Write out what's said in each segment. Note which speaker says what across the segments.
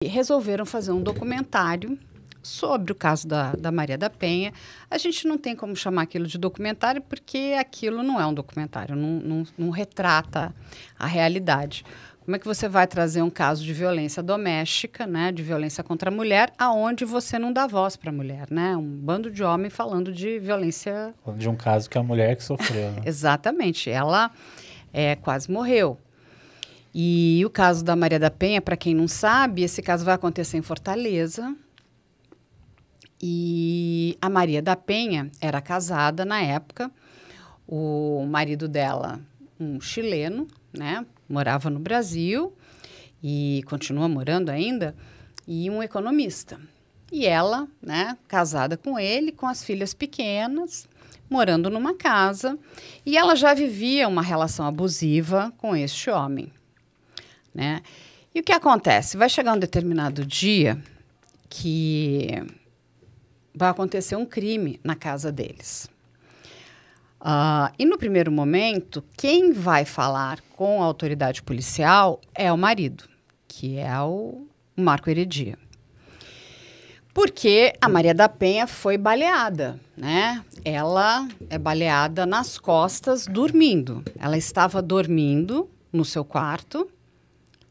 Speaker 1: E resolveram fazer um documentário sobre o caso da Maria da Penha. A gente não tem como chamar aquilo de documentário porque aquilo não é um documentário, não retrata a realidade. Como é que você vai trazer um caso de violência doméstica, né, de violência contra a mulher, aonde você não dá voz para a mulher, né? Um bando de homens falando de violência...
Speaker 2: De um caso que é a mulher que sofreu, né?
Speaker 1: Exatamente. Ela quase morreu. E o caso da Maria da Penha, para quem não sabe, esse caso vai acontecer em Fortaleza. E a Maria da Penha era casada na época. O marido dela, um chileno, né, morava no Brasil e continua morando ainda, e um economista. E ela, né, casada com ele, com as filhas pequenas, morando numa casa. E ela já vivia uma relação abusiva com este homem, né? E o que acontece? Vai chegar um determinado dia que vai acontecer um crime na casa deles. E no primeiro momento, quem vai falar com a autoridade policial é o marido, que é o Marco Heredia. Porque a Maria da Penha foi baleada, né? Ela é baleada nas costas, dormindo. Ela estava dormindo no seu quarto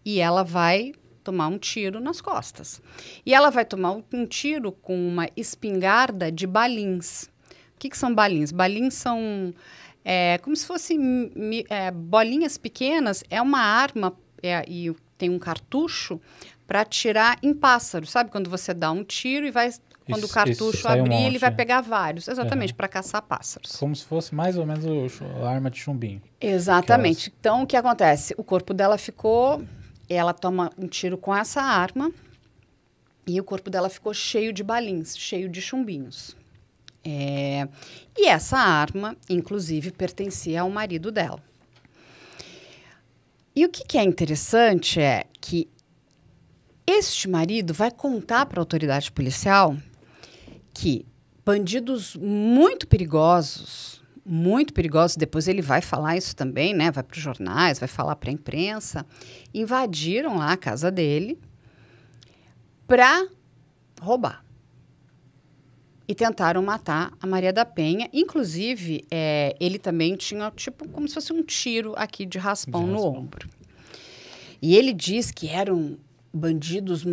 Speaker 1: e ela vai tomar um tiro nas costas. E ela vai tomar um tiro com uma espingarda de balins. O que são balins? Balins são como se fossem bolinhas pequenas. É uma arma e tem um cartucho para atirar em pássaros. Sabe quando você dá um tiro e vai... Quando o cartucho abrir, ele vai pegar vários. Exatamente, para caçar pássaros.
Speaker 2: Como se fosse mais ou menos a arma de chumbinho.
Speaker 1: Exatamente. Então, o que acontece? O corpo dela ficou... Ela toma um tiro com essa arma e o corpo dela ficou cheio de balins, cheio de chumbinhos. E essa arma, inclusive, pertencia ao marido dela. E o que é interessante é que este marido vai contar para a autoridade policial que bandidos muito perigosos, depois ele vai falar isso também, né? Vai para os jornais, vai falar para a imprensa, invadiram lá a casa dele para roubar. E tentaram matar a Maria da Penha. Inclusive, ele também tinha, tipo, como se fosse um tiro aqui de raspão no ombro. E ele diz que eram bandidos,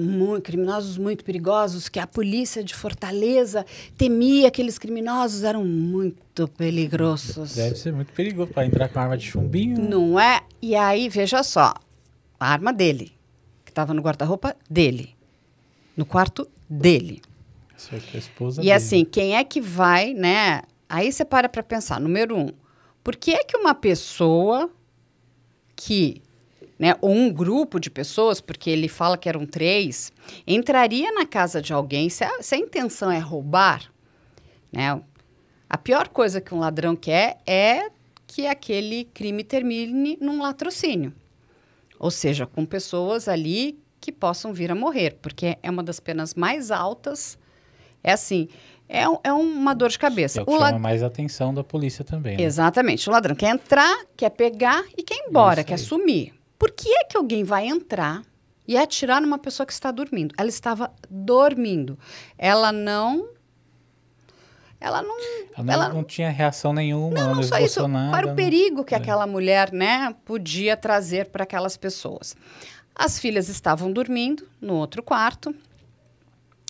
Speaker 1: criminosos muito perigosos, que a polícia de Fortaleza temia que aqueles criminosos eram muito peligrosos.
Speaker 2: Deve ser muito perigoso para entrar com arma de chumbinho.
Speaker 1: Não é? E aí, veja só, a arma dele, que estava no guarda-roupa dele, no quarto dele.
Speaker 2: A esposa
Speaker 1: e
Speaker 2: dele.
Speaker 1: Assim, quem é que vai, né? Aí você para pensar, número 1, por que é que uma pessoa que... Né, ou um grupo de pessoas, porque ele fala que eram 3, entraria na casa de alguém, se a intenção é roubar, né, a pior coisa que um ladrão quer é que aquele crime termine num latrocínio. Ou seja, com pessoas ali que possam vir a morrer, porque é uma das penas mais altas. É uma dor de cabeça.
Speaker 2: É o que chama mais a atenção da polícia também. Né?
Speaker 1: Exatamente. O ladrão quer entrar, quer pegar e quer ir embora, quer sumir. Por que é que alguém vai entrar e atirar numa pessoa que está dormindo? Ela estava dormindo. Ela não
Speaker 2: tinha reação nenhuma.
Speaker 1: Não só isso. Qual era o perigo que aquela mulher, né, podia trazer para aquelas pessoas? As filhas estavam dormindo no outro quarto.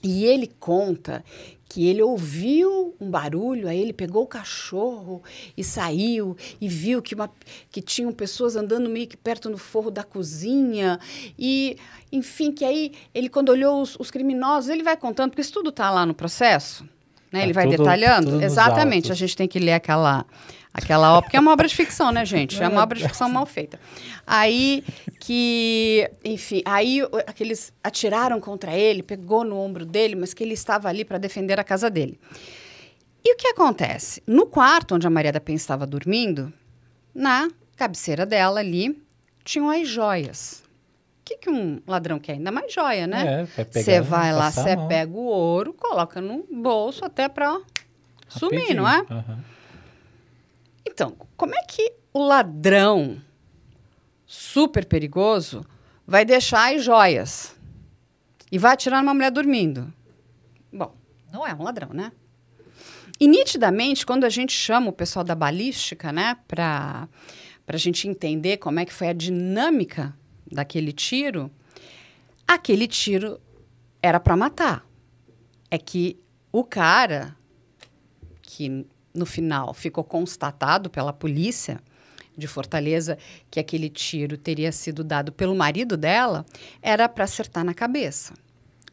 Speaker 1: E ele conta que ele ouviu um barulho, aí ele pegou o cachorro e saiu e viu que tinham pessoas andando meio que perto no forro da cozinha. E, enfim, que aí ele, quando olhou os criminosos, ele vai contando, porque isso tudo está lá no processo, né? Ele vai detalhando.
Speaker 2: Tudo
Speaker 1: Exatamente, a gente tem que ler aquela obra, porque é uma obra de ficção, né, gente? É uma obra de ficção mal feita. Aí aqueles atiraram contra ele, pegou no ombro dele, mas que ele estava ali para defender a casa dele. E o que acontece? No quarto onde a Maria da Penha estava dormindo, na cabeceira dela ali, tinham as joias. O que um ladrão quer? Ainda mais joia, né? Você vai lá, você pega o ouro, coloca no bolso até para sumir, não é? Então, como é que o ladrão super perigoso vai deixar as joias? e vai atirar numa mulher dormindo. Bom, não é um ladrão, né? E nitidamente, quando a gente chama o pessoal da balística, né, para a gente entender como é que foi a dinâmica daquele tiro, aquele tiro era para matar. É que o cara, que no final ficou constatado pela polícia de Fortaleza que aquele tiro teria sido dado pelo marido dela, era para acertar na cabeça.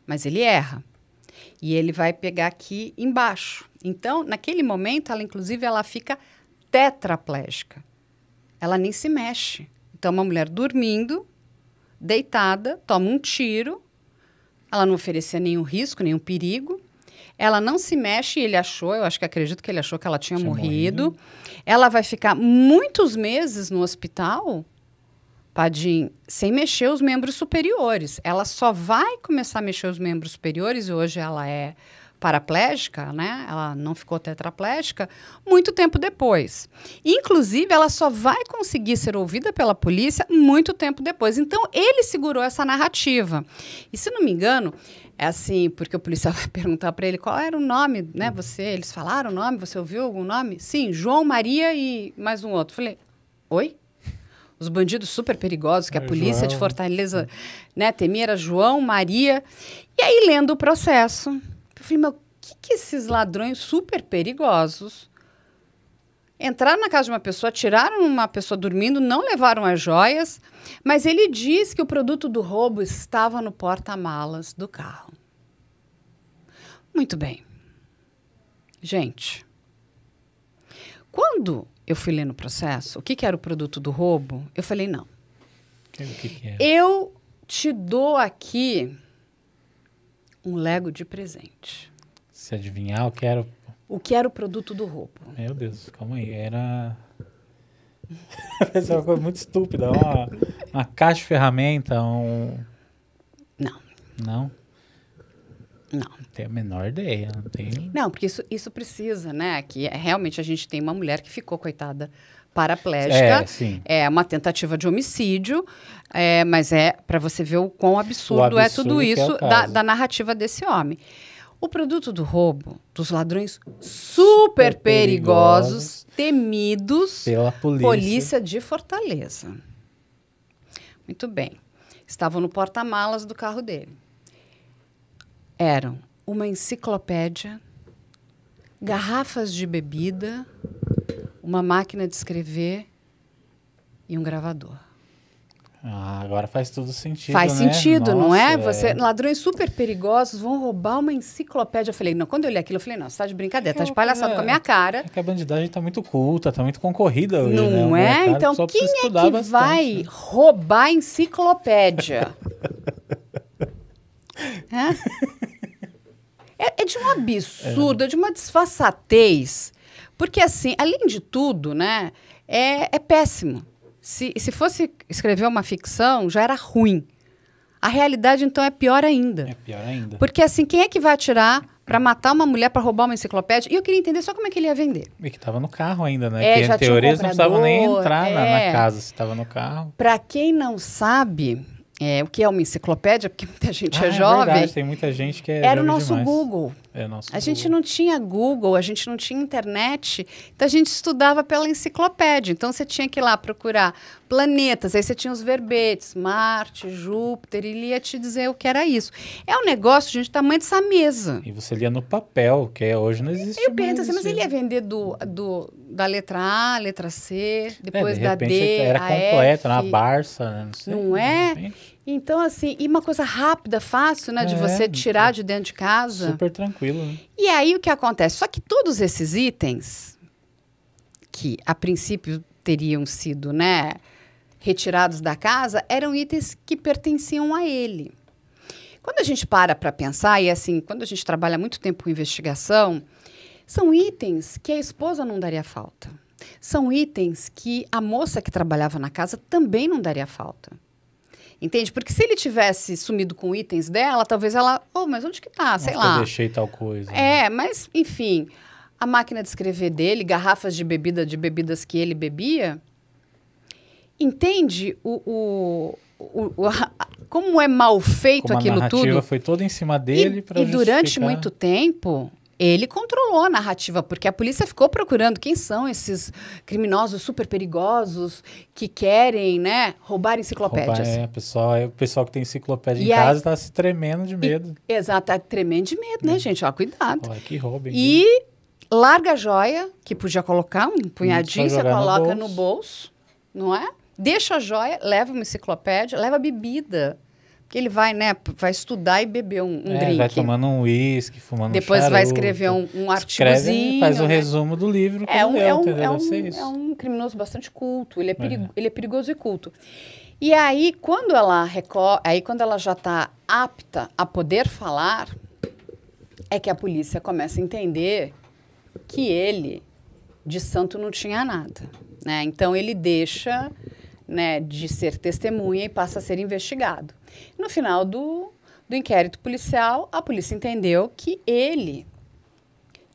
Speaker 1: Mas ele erra. E ele vai pegar aqui embaixo. Então, naquele momento, inclusive, ela fica tetraplégica. Ela nem se mexe. Então, uma mulher dormindo, deitada, toma um tiro. Ela não oferecia nenhum risco, nenhum perigo. Ela não se mexe e ele achou, eu acho que acredito que ele achou que ela tinha morrido. Ela vai ficar muitos meses no hospital, Padim, sem mexer os membros superiores. Ela só vai começar a mexer os membros superiores, e hoje ela é paraplégica, né? Ela não ficou tetraplégica, muito tempo depois. Inclusive, ela só vai conseguir ser ouvida pela polícia muito tempo depois. Então, ele segurou essa narrativa. E, se não me engano, é assim, porque o policial vai perguntar para ele qual era o nome, né? Eles falaram o nome, você ouviu algum nome? Sim, João Maria e mais um outro. Falei, oi? Os bandidos super perigosos que a polícia de Fortaleza, né, temia, era João, Maria. E aí, lendo o processo, eu falei, mas o que esses ladrões super perigosos entraram na casa de uma pessoa, tiraram uma pessoa dormindo, não levaram as joias, mas ele diz que o produto do roubo estava no porta-malas do carro. Muito bem. Gente, quando eu fui ler no processo o que era o produto do roubo, eu falei, não.
Speaker 2: O que é?
Speaker 1: Eu te dou aqui um Lego de presente.
Speaker 2: Se adivinhar, eu quero...
Speaker 1: O que era o produto do roubo?
Speaker 2: Meu Deus, calma aí. Era... Essa é uma coisa muito estúpida. Uma caixa de ferramenta,
Speaker 1: Não.
Speaker 2: Não?
Speaker 1: Não.
Speaker 2: Não tenho a menor ideia. Não tenho...
Speaker 1: Não, porque isso precisa, né? Que realmente a gente tem uma mulher que ficou, coitada, paraplégica.
Speaker 2: Sim.
Speaker 1: É uma tentativa de homicídio, mas é para você ver o quão absurdo é tudo isso da narrativa desse homem. O produto do roubo, dos ladrões super perigosos, temidos
Speaker 2: pela
Speaker 1: polícia de Fortaleza. Muito bem. Estavam no porta-malas do carro dele. Eram uma enciclopédia, garrafas de bebida, uma máquina de escrever e um gravador.
Speaker 2: Agora faz tudo sentido,
Speaker 1: Faz
Speaker 2: né?
Speaker 1: sentido, não é?
Speaker 2: Nossa,
Speaker 1: Ladrões super perigosos vão roubar uma enciclopédia. Eu falei, não, quando eu li aquilo, eu falei, não, você tá de brincadeira, tá de palhaçada com a minha cara.
Speaker 2: É que a bandidagem tá muito culta, tá muito concorrida hoje, né?
Speaker 1: Não é? Então, quem é que vai roubar enciclopédia? É de um absurdo, é de uma disfarçatez. Porque, assim, além de tudo, né, é péssimo. Se fosse escrever uma ficção, já era ruim. A realidade, então, é pior ainda.
Speaker 2: É pior ainda.
Speaker 1: Porque, assim, quem é que vai atirar para matar uma mulher para roubar uma enciclopédia? E eu queria entender só como é que ele ia vender.
Speaker 2: E que tava no carro ainda, né? Que,
Speaker 1: já
Speaker 2: em teoria, eles não precisavam nem
Speaker 1: comprador,
Speaker 2: entrar na casa, se tava no carro.
Speaker 1: Para quem não sabe o que é uma enciclopédia, porque muita gente é jovem.
Speaker 2: É verdade, tem muita gente que é
Speaker 1: Era o nosso
Speaker 2: demais.
Speaker 1: Google.
Speaker 2: É nosso
Speaker 1: A gente não tinha Google, a gente não tinha internet, então a gente estudava pela enciclopédia. Então você tinha que ir lá procurar planetas, aí você tinha os verbetes, Marte, Júpiter, e ele ia te dizer o que era isso. É um negócio, gente, do tamanho dessa mesa.
Speaker 2: E você lia no papel, que hoje não existe.
Speaker 1: Eu pergunto assim, mas ele ia vender da letra A, letra C, depois
Speaker 2: de
Speaker 1: da
Speaker 2: repente
Speaker 1: D,
Speaker 2: era
Speaker 1: a
Speaker 2: completo,
Speaker 1: F.
Speaker 2: na Barça, né? Não sei.
Speaker 1: Não é? Então, assim, e uma coisa rápida, fácil, né? De você tirar de dentro de casa.
Speaker 2: Super tranquilo, né?
Speaker 1: E aí, o que acontece? Só que todos esses itens, que a princípio teriam sido, né, retirados da casa, eram itens que pertenciam a ele. Quando a gente para pensar, e assim, quando a gente trabalha muito tempo com investigação, são itens que a esposa não daria falta. São itens que a moça que trabalhava na casa também não daria falta. Entende? Porque se ele tivesse sumido com itens dela, talvez ela... mas onde que tá? Sei lá.
Speaker 2: Eu deixei tal coisa.
Speaker 1: Mas, enfim, a máquina de escrever dele, garrafas de bebidas que ele bebia, entende como é mal feito
Speaker 2: Como
Speaker 1: aquilo
Speaker 2: a narrativa
Speaker 1: tudo.
Speaker 2: foi toda em cima dele para
Speaker 1: E durante
Speaker 2: justificar.
Speaker 1: muito tempo, ele controlou a narrativa, porque a polícia ficou procurando quem são esses criminosos super perigosos que querem, né, roubar enciclopédias.
Speaker 2: O pessoal que tem enciclopédia
Speaker 1: E
Speaker 2: em
Speaker 1: aí-
Speaker 2: casa tá se tremendo de medo.
Speaker 1: Exato, tá tremendo de medo, né, gente? Ó, cuidado.
Speaker 2: Olha que roubem.
Speaker 1: E larga a joia, que podia colocar um punhadinho,
Speaker 2: Só
Speaker 1: você
Speaker 2: jogar no
Speaker 1: coloca
Speaker 2: bolso.
Speaker 1: no bolso, não é? Deixa a joia, leva uma enciclopédia, leva bebida. Porque ele vai, né, vai estudar e beber um drink.
Speaker 2: Vai tomando um uísque, fumando
Speaker 1: Depois
Speaker 2: um
Speaker 1: vai
Speaker 2: charuto.
Speaker 1: escrever um
Speaker 2: Escreve,
Speaker 1: artigozinho.
Speaker 2: faz o
Speaker 1: né?
Speaker 2: resumo do livro que ele leu, entendeu? Deve ser isso.
Speaker 1: É um criminoso bastante culto, ele é perigoso e culto. E aí, quando ela já está apta a poder falar, é que a polícia começa a entender que ele, de santo, não tinha nada. Né? Então, ele deixa, né, de ser testemunha e passa a ser investigado. No final do inquérito policial, a polícia entendeu que ele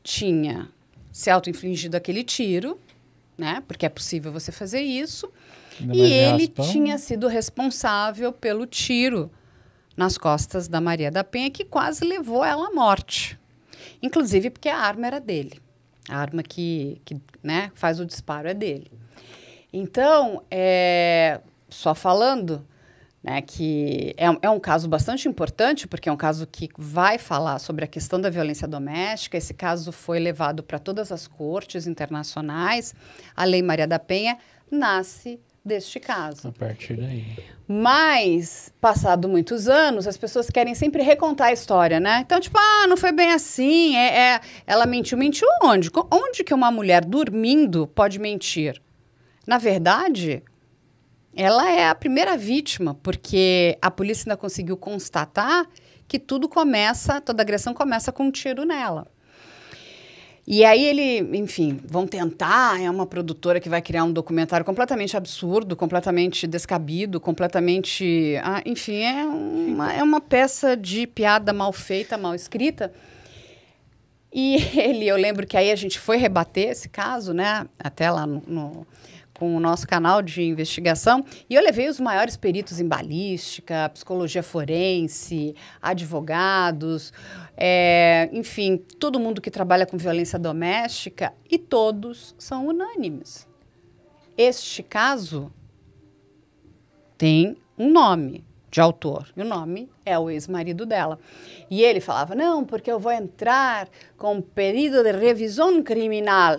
Speaker 1: tinha se auto-infligido aquele tiro, né? Porque é possível você fazer isso.
Speaker 2: Ainda
Speaker 1: E
Speaker 2: mais em
Speaker 1: ele
Speaker 2: raspão.
Speaker 1: tinha sido responsável pelo tiro nas costas da Maria da Penha, que quase levou ela à morte. Inclusive porque a arma era dele. A arma que né, faz o disparo é dele. Então, só falando, né, que é um caso bastante importante, porque é um caso que vai falar sobre a questão da violência doméstica. Esse caso foi levado para todas as cortes internacionais. A Lei Maria da Penha nasce deste caso.
Speaker 2: A partir daí.
Speaker 1: Mas, passado muitos anos, as pessoas querem sempre recontar a história, né? Então, tipo, não foi bem assim, ela mentiu. Mentiu onde? Onde que uma mulher dormindo pode mentir? Na verdade, ela é a primeira vítima, porque a polícia ainda conseguiu constatar que toda agressão começa com um tiro nela. E aí enfim, vão tentar, é uma produtora que vai criar um documentário completamente absurdo, completamente descabido, completamente... enfim, é uma peça de piada mal feita, mal escrita. E eu lembro que aí a gente foi rebater esse caso, né, até lá com o nosso canal de investigação, e eu levei os maiores peritos em balística, psicologia forense, advogados, enfim, todo mundo que trabalha com violência doméstica, e todos são unânimes. Este caso tem um nome de autor, e o nome é o ex-marido dela. E ele falava, não, porque eu vou entrar com pedido de revisão criminal.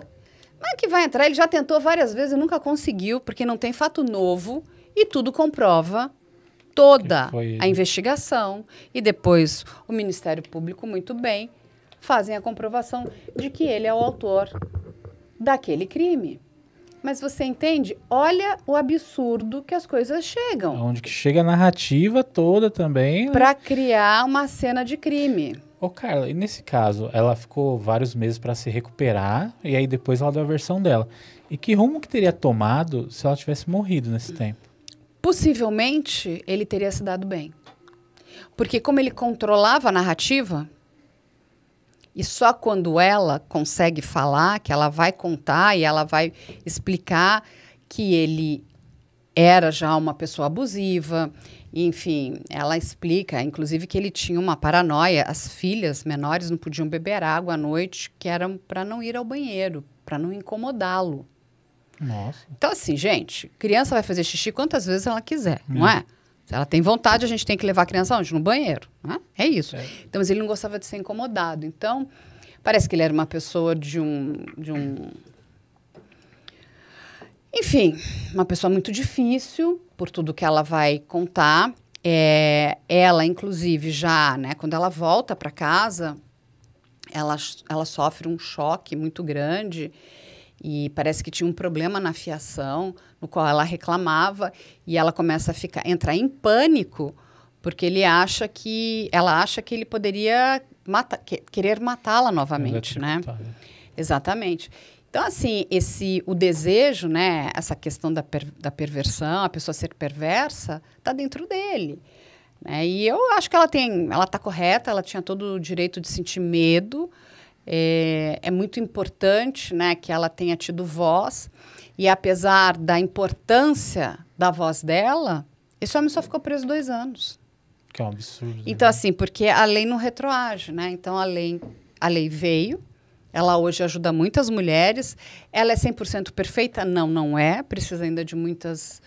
Speaker 1: Mas que vai entrar, ele já tentou várias vezes e nunca conseguiu, porque não tem fato novo e tudo comprova toda a investigação. E depois o Ministério Público, muito bem, fazem a comprovação de que ele é o autor daquele crime. Mas você entende? Olha o absurdo que as coisas chegam.
Speaker 2: Onde que chega a narrativa toda também. Né?
Speaker 1: Para criar uma cena de crime.
Speaker 2: Ô, Carla, e nesse caso, ela ficou vários meses para se recuperar e aí depois ela deu a versão dela. E que rumo que teria tomado se ela tivesse morrido nesse tempo?
Speaker 1: Possivelmente, ele teria se dado bem. Porque como ele controlava a narrativa, e só quando ela consegue falar, que ela vai contar e ela vai explicar que ele era já uma pessoa abusiva. Enfim, ela explica, inclusive, que ele tinha uma paranoia. As filhas menores não podiam beber água à noite, que era para não ir ao banheiro, para não incomodá-lo.
Speaker 2: Nossa.
Speaker 1: Então, assim, gente, criança vai fazer xixi quantas vezes ela quiser, não é? Se ela tem vontade, a gente tem que levar a criança onde? No banheiro, né? É isso. Então, mas ele não gostava de ser incomodado. Então, parece que ele era uma pessoa Enfim, uma pessoa muito difícil, por tudo que ela vai contar. Ela, inclusive, já, né, quando ela volta para casa, ela sofre um choque muito grande e parece que tinha um problema na fiação, no qual ela reclamava, e ela começa a entrar em pânico, porque ela acha que ele poderia querer matá-la novamente, né? Exatamente. Então, assim, o desejo, né, essa questão da perversão, a pessoa ser perversa, está dentro dele. Né? E eu acho que ela está correta, ela tinha todo o direito de sentir medo. É muito importante, né, que ela tenha tido voz. E apesar da importância da voz dela, esse homem só ficou preso 2 anos.
Speaker 2: Que é um absurdo.
Speaker 1: Então,
Speaker 2: né?
Speaker 1: assim, porque a lei não retroage, né? Então, a lei veio, ela hoje ajuda muitas mulheres. Ela é 100% perfeita? Não, não é. Precisa ainda de muitas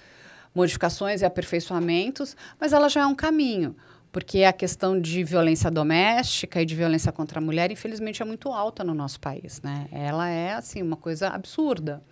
Speaker 1: modificações e aperfeiçoamentos, mas ela já é um caminho, porque a questão de violência doméstica e de violência contra a mulher, infelizmente, é muito alta no nosso país, né? Ela é, assim, uma coisa absurda.